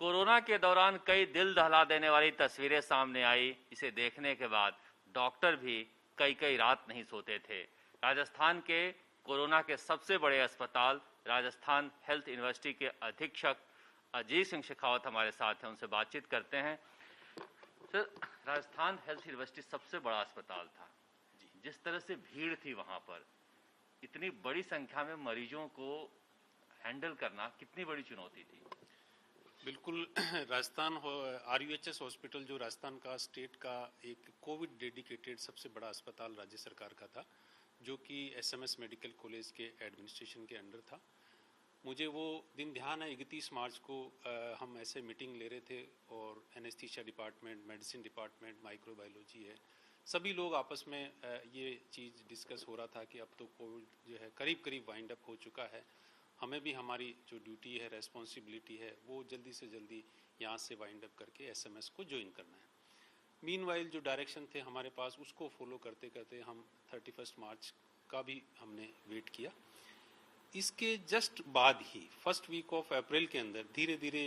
Corona के दौरान कई दिल दहला देने वाली तस्वीरें सामने आई। इसे देखने के बाद डॉक्टर भी कई कई रात नहीं सोते थे। राजस्थान के कोरोना के सबसे बड़े अस्पताल राजस्थान हेल्थ यूनिवर्सिटी के अधीक्षक अजीत सिंह शेखावत हमारे साथ हैं, उनसे बातचीत करते हैं। सर, राजस्थान हेल्थ यूनिवर्सिटी सबसे बड़ा अस्पताल था, जिस तरह से भीड़ थी वहां पर, इतनी बड़ी संख्या में मरीजों को हैंडल करना कितनी बड़ी चुनौती थी? बिल्कुल। राजस्थान RUHS हॉस्पिटल जो राजस्थान का स्टेट का एक कोविड डेडिकेटेड सबसे बड़ा अस्पताल राज्य सरकार का था, जो कि SMS मेडिकल कॉलेज के एडमिनिस्ट्रेशन के अंडर था। मुझे वो दिन ध्यान है, 31 मार्च को हम ऐसे मीटिंग ले रहे थे और anaesthesia department, medicine department, microbiology है, सभी लोग आपस में ये चीज़ डिस्कस हो रहा था कि अब तो कोविड जो है करीब करीब वाइंड अप हो चुका है, हमें भी हमारी जो ड्यूटी है, रेस्पॉन्सिबिलिटी है, वो जल्दी से जल्दी यहाँ से वाइंड अप करके SMS को ज्वाइन करना है। मीनवाइल जो डायरेक्शन थे हमारे पास, उसको फॉलो करते करते हम 31 मार्च का भी हमने वेट किया। इसके जस्ट बाद ही फर्स्ट वीक ऑफ अप्रैल के अंदर धीरे धीरे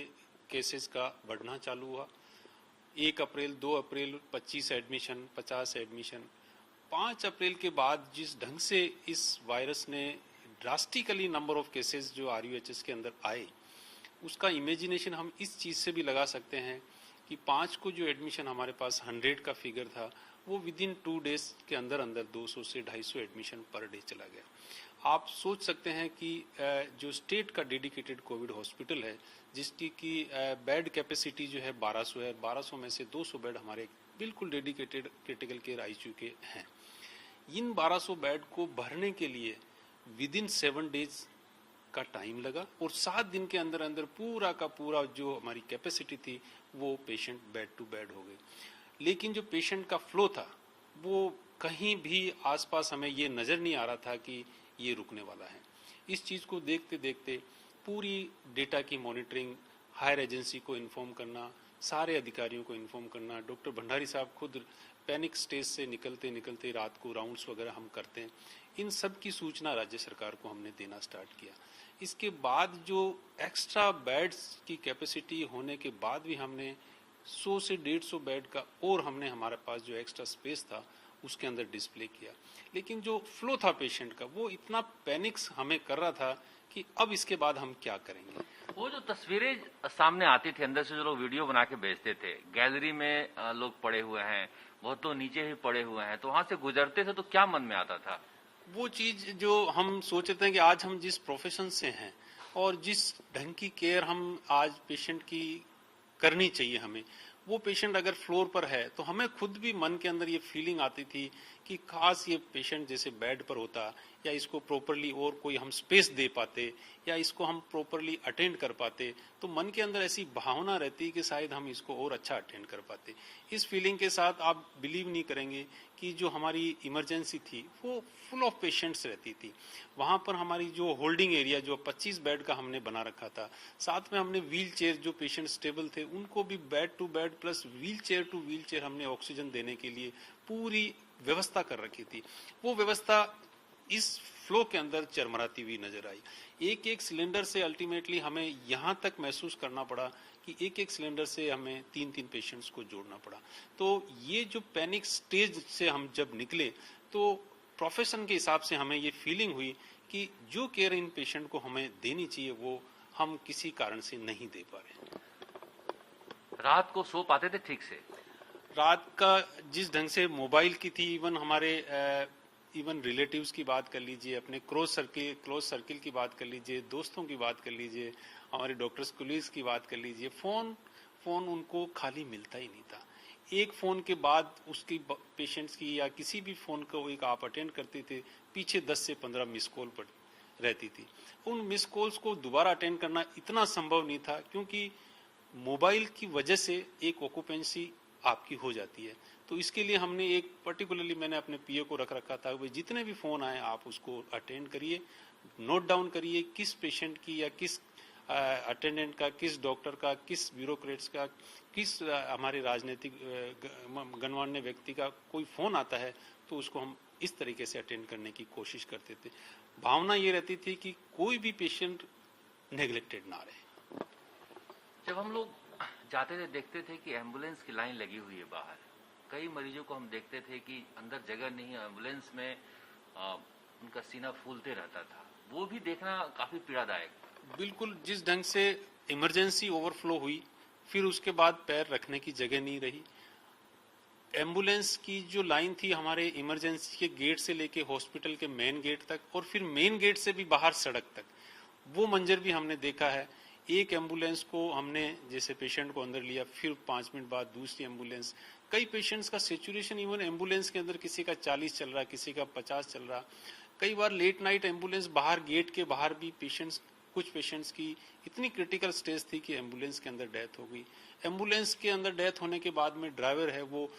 केसेस का बढ़ना चालू हुआ। 1 अप्रैल, 2 अप्रैल 25 एडमिशन, 50 एडमिशन। 5 अप्रैल के बाद जिस ढंग से इस वायरस ने ड्रास्टिकली नंबर ऑफ केसेस जो RUHS के अंदर आए, उसका इमेजिनेशन हम इस चीज़ से भी लगा सकते हैं कि 5 को जो एडमिशन हमारे पास 100 का फिगर था, वो विद इन 2 डेज के अंदर अंदर 200 से 250 एडमिशन पर डे चला गया। आप सोच सकते हैं कि जो स्टेट का डेडिकेटेड कोविड हॉस्पिटल है, जिसकी की बेड कैपेसिटी जो है 1200 है, 1200 में से 200 बेड हमारे बिल्कुल डेडिकेटेड क्रिटिकल केयर ICU के हैं। इन 1200 बेड को भरने के लिए विद इन 7 डेज का टाइम लगा और 7 दिन के अंदर अंदर पूरा का पूरा जो हमारी कैपेसिटी थी वो पेशेंट बेड टू बेड हो गए। लेकिन जो पेशेंट का फ्लो था वो कहीं भी आसपास हमें ये नज़र नहीं आ रहा था कि ये रुकने वाला है। इस चीज़ को देखते देखते पूरी डेटा की मॉनिटरिंग, हायर एजेंसी को इन्फॉर्म करना, सारे अधिकारियों को इन्फॉर्म करना, डॉक्टर भंडारी साहब खुद पैनिक स्टेज से निकलते निकलते रात को राउंड्स वगैरह हम करते हैं, इन सब की सूचना राज्य सरकार को हमने देना स्टार्ट किया। इसके बाद जो एक्स्ट्रा बेड्स की कैपेसिटी होने के बाद भी हमने 100 से 150 बेड का और हमने हमारे पास जो एक्स्ट्रा स्पेस था उसके अंदर डिस्प्ले किया। लेकिन जो फ्लो था पेशेंट का वो इतना पैनिक्स हमें कर रहा था कि अब इसके बाद हम क्या करेंगे। वो जो तस्वीरें सामने आती थी, अंदर से जो लोग वीडियो बना के भेजते थे, गैलरी में लोग पड़े हुए हैं, बहुत तो नीचे भी पड़े हुए हैं, तो वहां से गुजरते थे तो क्या मन में आता था? वो चीज जो हम सोचते हैं कि आज हम जिस प्रोफेशन से हैं और जिस ढंग की केयर हम आज पेशेंट की करनी चाहिए हमें, वो पेशेंट अगर फ्लोर पर है तो हमें खुद भी मन के अंदर ये फीलिंग आती थी कि काश ये पेशेंट जैसे बेड पर होता, या इसको प्रॉपरली और कोई हम स्पेस दे पाते, या इसको हम प्रॉपरली अटेंड कर पाते, तो मन के अंदर ऐसी भावना रहती कि शायद हम इसको और अच्छा अटेंड कर पाते। इस फीलिंग के साथ आप बिलीव नहीं करेंगे कि जो हमारी इमरजेंसी थी वो फुल ऑफ पेशेंट्स रहती थी। वहाँ पर हमारी जो होल्डिंग एरिया जो 25 बेड का हमने बना रखा था, साथ में हमने व्हील चेयर, जो पेशेंट स्टेबल थे उनको भी bed to bed plus wheelchair to wheelchair हमने ऑक्सीजन देने के लिए पूरी व्यवस्था कर रखी थी। वो व्यवस्था इस फ्लो के अंदर चरमराती हुई नजर आई। एक एक सिलेंडर से अल्टीमेटली हमें यहाँ तक महसूस करना पड़ा कि एक एक सिलेंडर से हमें 3-3 पेशेंट्स को जोड़ना पड़ा। तो ये जो पैनिक स्टेज से हम जब निकले तो प्रोफेशन के हिसाब से हमें ये फीलिंग हुई कि जो केयर इन पेशेंट को हमें देनी चाहिए वो हम किसी कारण से नहीं दे पा रहे। रात को सो पाते थे ठीक से? रात का जिस ढंग से मोबाइल की थी, इवन हमारे इवन रिलेटिव्स की बात कर लीजिए, अपने क्लोज सर्किल की बात कर लीजिए, दोस्तों की बात कर लीजिए, हमारे डॉक्टर्स कोलीग्स की बात कर लीजिए, फोन उनको खाली मिलता ही नहीं था। एक फोन के बाद उसकी पेशेंट्स की या किसी भी फोन को एक आप अटेंड करते थे, पीछे 10 से 15 मिस कॉल पर रहती थी। उन मिस कॉल्स को दोबारा अटेंड करना इतना संभव नहीं था, क्योंकि मोबाइल की वजह से एक ऑक्यूपेंसी आपकी हो जाती है। तो इसके लिए हमने एक पर्टिकुलरली मैंने अपने PA को रख रखा था, वे जितने भी फोन आए आप उसको अटेंड करिए, नोट डाउन करिए किस पेशेंट की या किस अटेंडेंट का, किस डॉक्टर का, किस ब्यूरोक्रेट्स का, किस हमारे राजनीतिक गणमान्य व्यक्ति का कोई फोन आता है तो उसको हम इस तरीके से अटेंड करने की कोशिश करते थे। भावना ये रहती थी कि कोई भी पेशेंट नेग्लेक्टेड ना रहे। जब हम लोग जाते थे देखते थे कि एम्बुलेंस की लाइन लगी हुई है बाहर। कई मरीजों को हम देखते थे कि अंदर जगह नहीं है, एम्बुलेंस में उनका सीना फूलते रहता था। वो भी देखना काफी पीड़ादायक था। बिल्कुल, जिस ढंग से इमरजेंसी ओवरफ्लो हुई, फिर उसके बाद पैर रखने की जगह नहीं रही। एम्बुलेंस की जो लाइन थी हमारे इमरजेंसी के गेट से लेके हॉस्पिटल के मेन गेट तक, और फिर मेन गेट से भी बाहर सड़क तक, वो मंजर भी हमने देखा है। एक एम्बुलेंस को हमने जैसे पेशेंट को अंदर लिया, फिर 5 मिनट बाद दूसरी एम्बुलेंस। कई पेशेंट्स का सिचुएशन इवन एम्बुलेंस के अंदर किसी का 40 चल रहा, किसी का 50 चल रहा। कई बार लेट नाइट एम्बुलेंस बाहर गेट के बाहर भी पेशेंट्स, कुछ पेशेंट्स की इतनी क्रिटिकल स्टेज थी कि एम्बुलेंस के अंदर डेथ हो गई। एम्बुलेंस के अंदर डेथ होने के बाद में ड्राइवर है वो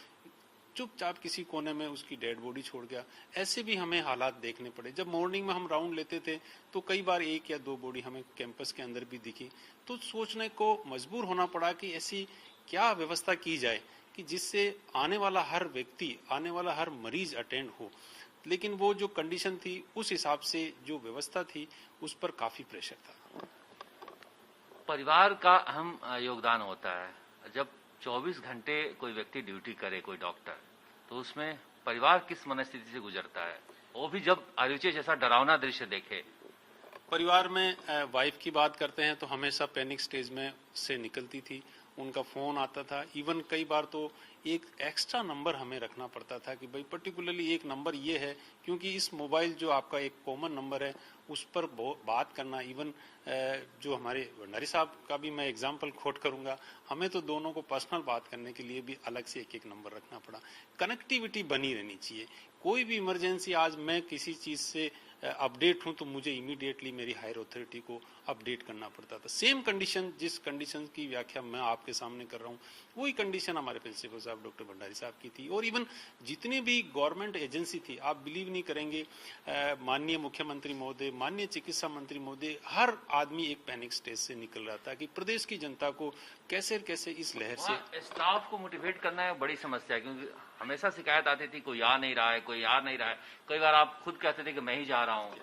चुपचाप किसी कोने में उसकी डेड बॉडी छोड़ गया। ऐसे भी हमें हालात देखने पड़े। जब मॉर्निंग में हम राउंड लेते थे तो कई बार 1 या 2 बॉडी हमें कैंपस के अंदर भी दिखी। तो सोचने को मजबूर होना पड़ा कि ऐसी क्या व्यवस्था की जाए कि जिससे आने वाला हर व्यक्ति, आने वाला हर मरीज अटेंड हो। लेकिन वो जो कंडीशन थी, उस हिसाब से जो व्यवस्था थी, उस पर काफी प्रेशर था। परिवार का अहम योगदान होता है। जब 24 घंटे कोई व्यक्ति ड्यूटी करे, कोई डॉक्टर, तो उसमें परिवार किस मनस्थिति से गुजरता है, वो भी जब आरुचि जैसा डरावना दृश्य देखे। परिवार में वाइफ की बात करते हैं तो हमेशा पैनिक स्टेज में से निकलती थी। उनका फोन आता था। इवन कई बार तो एक एक्स्ट्रा नंबर हमें रखना पड़ता था कि भाई पर्टिकुलरली एक नंबर ये है, क्योंकि इस मोबाइल जो आपका एक कॉमन नंबर है उस पर बात करना। इवन जो हमारे भंडारी साहब का भी मैं एग्जांपल कोट करूंगा, हमें तो दोनों को पर्सनल बात करने के लिए भी अलग से एक नंबर रखना पड़ा। कनेक्टिविटी बनी रहनी चाहिए। कोई भी इमरजेंसी, आज मैं किसी चीज से अपडेट हूं तो मुझे इमीडिएटली मेरी हायर अथॉरिटी को अपडेट करना पड़ता था। सेम कंडीशन, जिस कंडीशन की व्याख्या मैं आपके सामने कर रहा हूं, वही कंडीशन हमारे प्रिंसिपल साहब डॉक्टर भंडारी साहब की थी। और इवन जितनी भी गवर्नमेंट एजेंसी थी, आप बिलीव नहीं करेंगे, माननीय मुख्यमंत्री महोदय, माननीय चिकित्सा मंत्री महोदय, हर आदमी एक पैनिक स्टेज से निकल रहा था कि प्रदेश की जनता को कैसे कैसे इस लहर से। स्टाफ को मोटिवेट करना है बड़ी समस्या है, क्योंकि हमेशा शिकायत आती थी कोई आ नहीं रहा है, कोई आ नहीं रहा है। कई बार आप खुद कहते थे कि मैं ही जा रहा हूँ।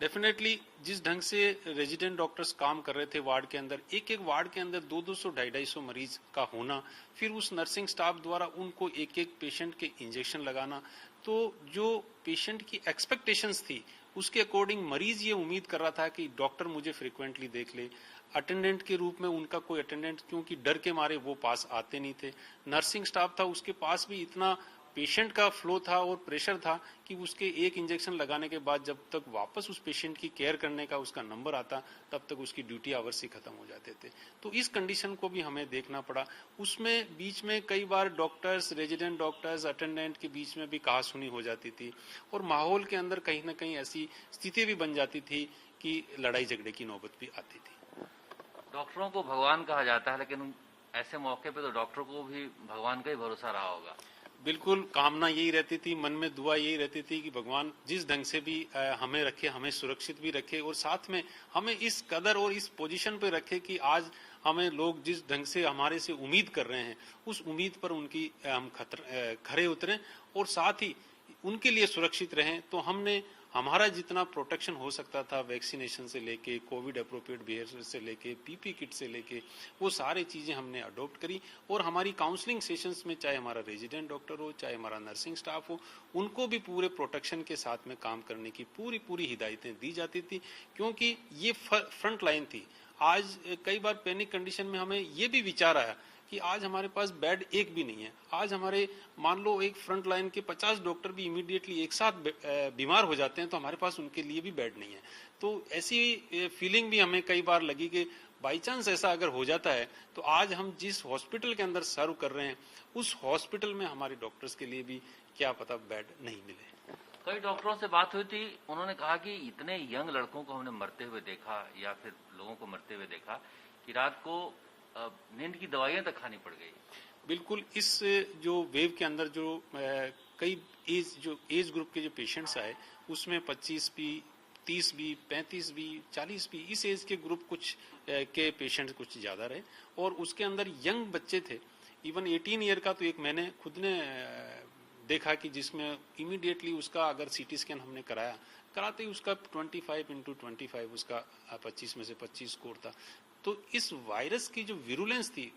डेफिनेटली जिस ढंग से रेजिडेंट डॉक्टर्स काम कर रहे थे वार्ड के अंदर, एक एक वार्ड के अंदर 200-200, 250 मरीज का होना, फिर उस नर्सिंग स्टाफ द्वारा उनको एक एक पेशेंट के इंजेक्शन लगाना, तो जो पेशेंट की एक्सपेक्टेशंस थी उसके अकॉर्डिंग मरीज ये उम्मीद कर रहा था कि डॉक्टर मुझे फ्रिक्वेंटली देख ले। अटेंडेंट के रूप में उनका कोई अटेंडेंट, क्योंकि डर के मारे वो पास आते नहीं थे। नर्सिंग स्टाफ था, उसके पास भी इतना पेशेंट का फ्लो था और प्रेशर था कि उसके एक इंजेक्शन लगाने के बाद जब तक वापस उस पेशेंट की केयर करने का उसका नंबर आता, तब तक उसकी ड्यूटी आवर्स ही खत्म हो जाते थे। तो इस कंडीशन को भी हमें देखना पड़ा। उसमें बीच में कई बार डॉक्टर्स, रेजिडेंट डॉक्टर्स, अटेंडेंट के बीच में भी कहासुनी हो जाती थी, और माहौल के अंदर कहीं ना कहीं ऐसी स्थिति भी बन जाती थी कि लड़ाई झगड़े की नौबत भी आती थी। डॉक्टरों को भगवान कहा जाता है, लेकिन ऐसे मौके पे तो डॉक्टरों को भी भगवान का ही भरोसा रहा होगा। बिल्कुल, कामना यही रहती थी, मन में दुआ यही रहती थी कि भगवान जिस ढंग से भी हमें रखे, हमें सुरक्षित भी रखे, और साथ में हमें इस कदर और इस पोजीशन पे रखे कि आज हमें लोग जिस ढंग से हमारे से उम्मीद कर रहे हैं, उस उम्मीद पर उनकी हम खरे उतरें और साथ ही उनके लिए सुरक्षित रहें। तो हमने हमारा जितना प्रोटेक्शन हो सकता था, वैक्सीनेशन से लेके, कोविड अप्रोप्रिएट बिहेवियर से लेके, पीपी किट से लेके, वो सारी चीजें हमने अडॉप्ट करी। और हमारी काउंसलिंग सेशंस में चाहे हमारा रेजिडेंट डॉक्टर हो, चाहे हमारा नर्सिंग स्टाफ हो, उनको भी पूरे प्रोटेक्शन के साथ में काम करने की पूरी हिदायतें दी जाती थी, क्योंकि ये फ्रंट लाइन थी। आज कई बार पैनिक कंडीशन में हमें ये भी विचार आया कि आज हमारे पास बेड एक भी नहीं है। आज हमारे, मान लो एक फ्रंट लाइन के 50 डॉक्टर भी इमीडिएटली एक साथ बीमार हो जाते हैं, तो हमारे पास उनके लिए भी बेड नहीं है। तो ऐसी फीलिंग भी हमें कई बार लगी कि बाई चांस ऐसा अगर हो जाता है तो आज हम जिस हॉस्पिटल के अंदर सर्व कर रहे हैं, उस हॉस्पिटल में हमारे डॉक्टर्स के लिए भी क्या पता बेड नहीं मिले। कई डॉक्टरों से बात हुई थी, उन्होंने कहा कि इतने यंग लड़कों को हमने मरते हुए देखा, या फिर लोगों को मरते हुए देखा कि रात को नींद की दवाइयां तक खानी पड़ गई। बिल्कुल, इस जो वेव के अंदर जो कई एज ग्रुप के जो पेशेंट्स आए, उसमें 25 भी, 30 भी, 35 भी, 40 भी, इस एज के ग्रुप कुछ के पेशेंट्स कुछ ज्यादा रहे। और उसके अंदर यंग बच्चे थे, इवन 18 ईयर का तो एक मैंने खुद ने देखा कि जिसमें इमीडिएटली उसका अगर सीटी स्कैन हमने कराते ही उसका 25/25 उसका 25 में से 25 स्कोर था। तो इस वायरस की जो विरुलेंस थी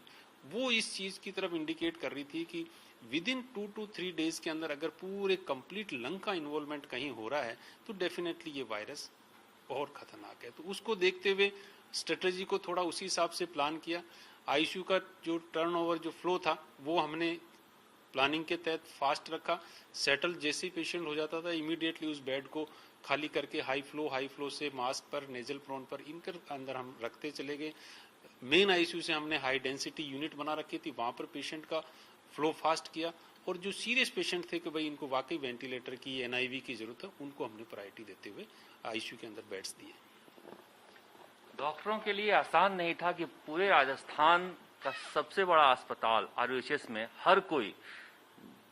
वो इस चीज की तरफ इंडिकेट कर रही थी कि विद इन 2 to 3 डेज के अंदर अगर पूरे कंप्लीट लंग का इन्वॉल्वमेंट कहीं हो रहा है तो डेफिनेटली ये वायरस और खतरनाक है। तो उसको देखते हुए स्ट्रेटेजी को थोड़ा उसी हिसाब से प्लान किया। आईसीयू का जो टर्नओवर जो फ्लो था वो हमने प्लानिंग के तहत फास्ट रखा। सेटल जैसे ही पेशेंट हो जाता था इमीडिएटली उस बेड को खाली करके हाई फ्लो से मास्क पर, नेजल प्रोन पर इनके अंदर हम रखते चले गए। मेन आईसीयू से हमने हाई डेंसिटी यूनिट बना रखी थी, वहां पर पेशेंट का फ्लो फास्ट किया। और जो सीरियस पेशेंट थे कि भाई इनको वाकई वेंटिलेटर की, एनआईवी की जरूरत है, उनको हमने प्रायोरिटी देते हुए आईसीयू के अंदर बेड्स दिए। डॉक्टरों के लिए आसान नहीं था कि पूरे राजस्थान का सबसे बड़ा अस्पताल आरयूएचएस में हर कोई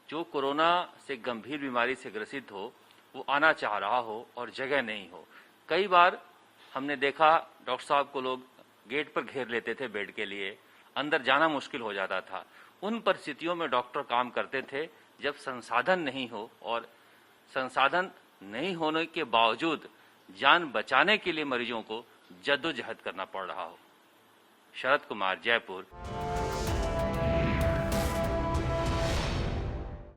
जो कोरोना से गंभीर बीमारी से ग्रसित हो वो आना चाह रहा हो और जगह नहीं हो। कई बार हमने देखा डॉक्टर साहब को लोग गेट पर घेर लेते थे बेड के लिए, अंदर जाना मुश्किल हो जाता था। उन परिस्थितियों में डॉक्टर काम करते थे जब संसाधन नहीं हो, और संसाधन नहीं होने के बावजूद जान बचाने के लिए मरीजों को जद्दोजहद करना पड़ रहा हो। शरद कुमार, जयपुर।